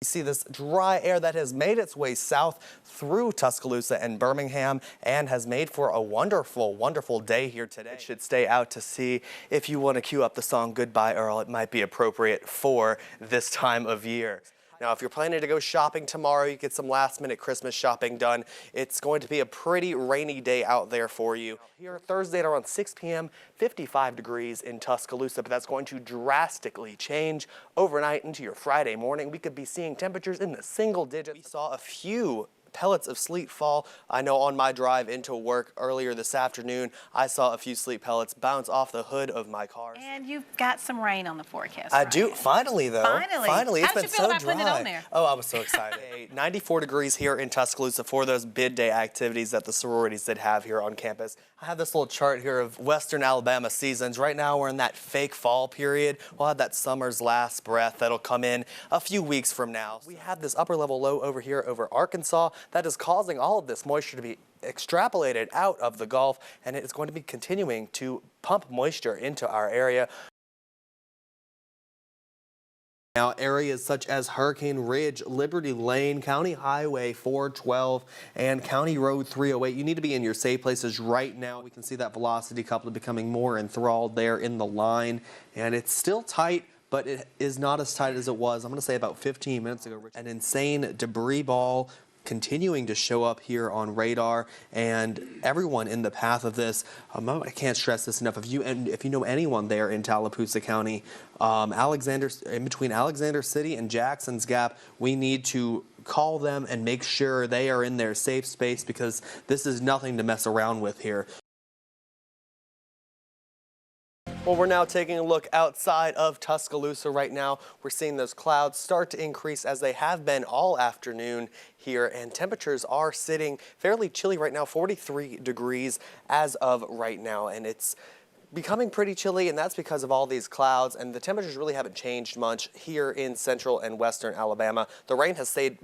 see this dry air that has made its way south through Tuscaloosa and Birmingham and has made for a wonderful, wonderful day here today. It should stay out to sea. If you want to cue up the song Goodbye Earl, it might be appropriate for this time of year. Now, if you're planning to go shopping tomorrow, you get some last-minute Christmas shopping done. It's going to be a pretty rainy day out there for you. Here Thursday at around 6 p.m., 55 degrees in Tuscaloosa, but that's going to drastically change overnight into your Friday morning. We could be seeing temperatures in the single digits. We saw a few pellets of sleet fall. I know on my drive into work earlier this afternoon, I saw a few sleet pellets bounce off the hood of my car. And you've got some rain on the forecast. I do. Finally, though. Finally. It's been so dry. How did you feel about putting it on there? Oh, I was so excited. 94 degrees here in Tuscaloosa for those bid day activities that the sororities did have here on campus. I have this little chart here of Western Alabama seasons. Right now, we're in that fake fall period. We'll have that summer's last breath that'll come in a few weeks from now. We have this upper level low over here over Arkansas that is causing all of this moisture to be extrapolated out of the Gulf, and it is going to be continuing to pump moisture into our area. Now, areas such as Hurricane Ridge, Liberty Lane, County Highway 412, and County Road 308, you need to be in your safe places right now. We can see that velocity coupler becoming more enthralled there in the line, and it's still tight, but it is not as tight as it was, I'm going to say about 15 minutes ago. An insane debris ball continuing to show up here on radar, and everyone in the path of this. I can't stress this enough. If you know anyone there in Tallapoosa County, in between Alexander City and Jackson's Gap, we need to call them and make sure they are in their safe space, because this is nothing to mess around with here. Well, we're now taking a look outside of Tuscaloosa right now. We're seeing those clouds start to increase as they have been all afternoon here, and temperatures are sitting fairly chilly right now, 43 degrees as of right now, and it's becoming pretty chilly, and that's because of all these clouds, and the temperatures really haven't changed much here in central and western Alabama. The rain has stayed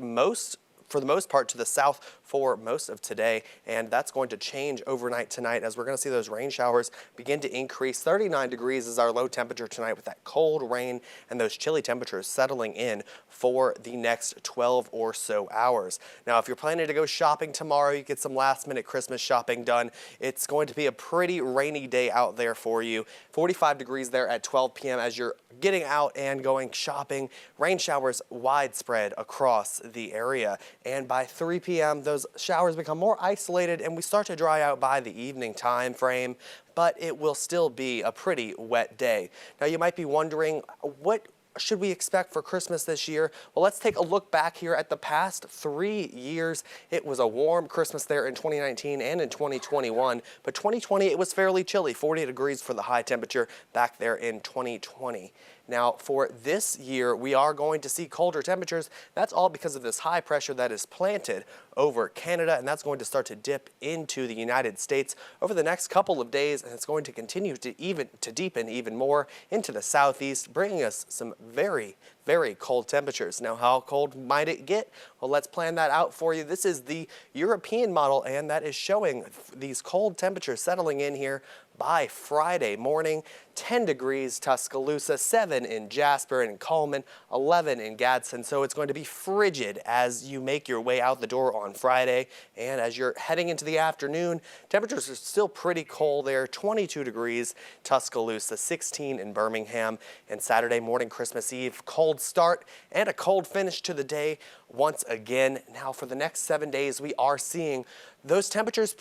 for the most part to the south for most of today, and that's going to change overnight tonight as we're going to see those rain showers begin to increase. 39 degrees is our low temperature tonight with that cold rain and those chilly temperatures settling in for the next 12 or so hours. Now, if you're planning to go shopping tomorrow, you get some last minute Christmas shopping done. It's going to be a pretty rainy day out there for you. 45 degrees there at 12 p.m. as you're getting out and going shopping. Rain showers widespread across the area, and by 3 p.m. those showers become more isolated and we start to dry out by the evening time frame, but it will still be a pretty wet day. Now, you might be wondering, what should we expect for Christmas this year? Well, let's take a look back here at the past 3 years. It was a warm Christmas there in 2019 and in 2021, but 2020 it was fairly chilly, 40 degrees for the high temperature back there in 2020. Now, for this year, we are going to see colder temperatures. That's all because of this high pressure that is planted over Canada, and that's going to start to dip into the United States over the next couple of days, and it's going to continue to deepen even more into the southeast, bringing us some very, very cold temperatures. Now, how cold might it get? Well, let's plan that out for you. This is the European model, and that is showing these cold temperatures settling in here by Friday morning. 10 degrees Tuscaloosa, 7 in Jasper and Coleman, 11 in Gadsden. So it's going to be frigid as you make your way out the door on Friday. And as you're heading into the afternoon, temperatures are still pretty cold there. 22 degrees Tuscaloosa, 16 in Birmingham. And Saturday morning, Christmas Eve, cold start and a cold finish to the day once again. Now, for the next 7 days, we are seeing those temperatures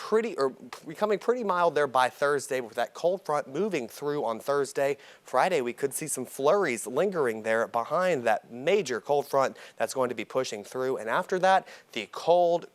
becoming pretty mild there by Thursday, with that cold front moving through on Thursday. Friday, we could see some flurries lingering there behind that major cold front that's going to be pushing through. And after that, the cold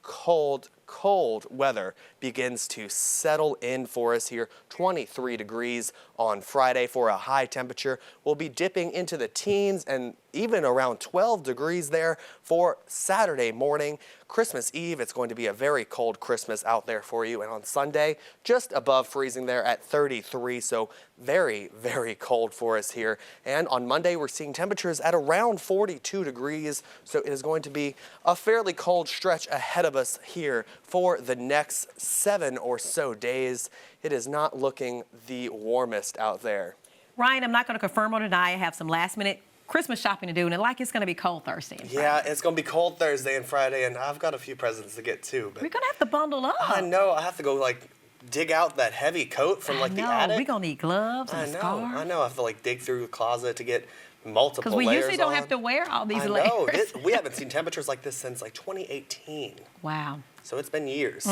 weather begins to settle in for us here. 23 degrees on Friday for a high temperature. We'll be dipping into the teens and even around 12 degrees there for Saturday morning. Christmas Eve, it's going to be a very cold Christmas out there for you. And on Sunday, just above freezing there at 33. So very, very cold for us here. And on Monday, we're seeing temperatures at around 42 degrees. So it is going to be a fairly cold stretch ahead of us here for the next 7 or so days. It is not looking the warmest out there. Ryan, I'm not going to confirm or deny. I have some last minute Christmas shopping to do, and it's going to be cold Thursday and Friday. Yeah, it's going to be cold Thursday and Friday, and I've got a few presents to get too. But We're going to have to bundle up. I know. I have to go, like, dig out that heavy coat from, like, the attic. We're going to need gloves and a scarf. I know. I have to, like, dig through the closet to get multiple layers because we usually don't on. have to wear all these I layers. know. We haven't seen temperatures like this since, like, 2018. Wow. So it's been years.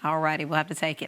All righty, we'll have to take it.